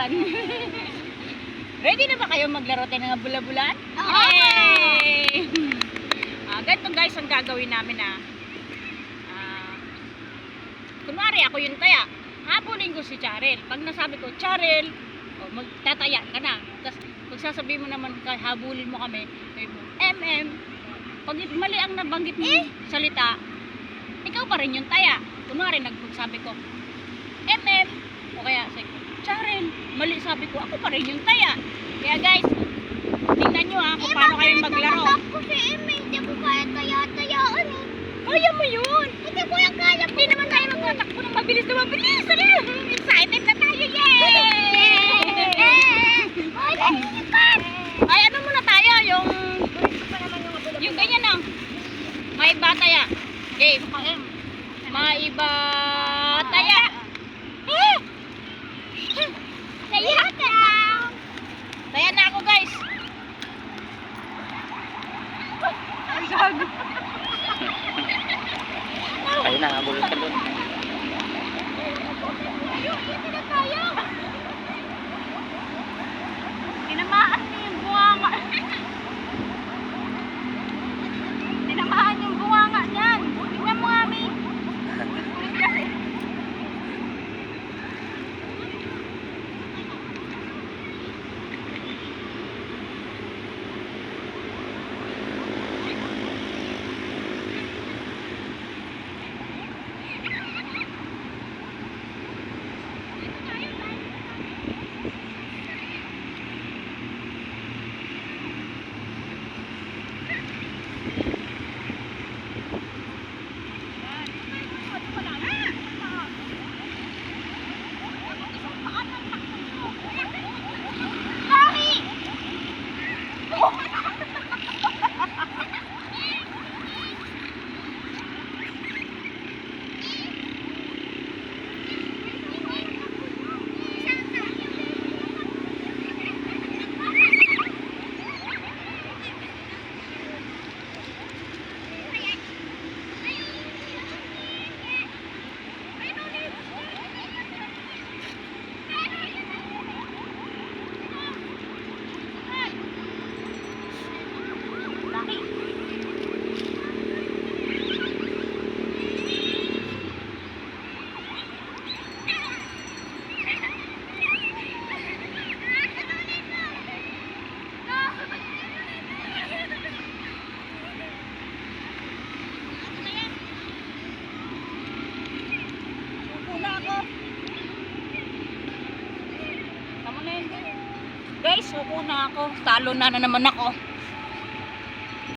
bula-bulan. Ready na ba kayo maglaro tayo ng bula-bulan? Oo. Yay! Ganito guys ang gagawin namin kunwari ako yung taya. Habulin ko si Charel. Pag nasabi ko, Charel, magtataya ka na. Tapos pag sasabihin mo naman, habulin mo kami, sabi mo, pag mali ang nabanggit mo salita, ikaw pa rin yung taya. Kunwari nagsabi ko, o kaya Charel, mali sabi ko, ako pa rin yung taya. Kaya guys, tingnan nyo kung paano kayo maglaro. Ako si hindi ko kaya taya-tayaan eh. Kaya mo yun! Hindi ko yung kaya. Hindi naman tayo magtatakbo ng mabilis na mabilis. Excited na tayo, yay! Ay, nalilipan! Ay, ano muna tayo? Yung ganyan lang. Maiba taya. Okay. Maiba taya. Taya ka! Taya na ako guys. Ang gago. Ayun na, habol ka doon. Hindi na tayo. Tinamaan niyo yung bunganga. Tinamaan yung bunganga niyan. Tingnan mo kami. Kasi guys, suko na ako. Talo na naman ako.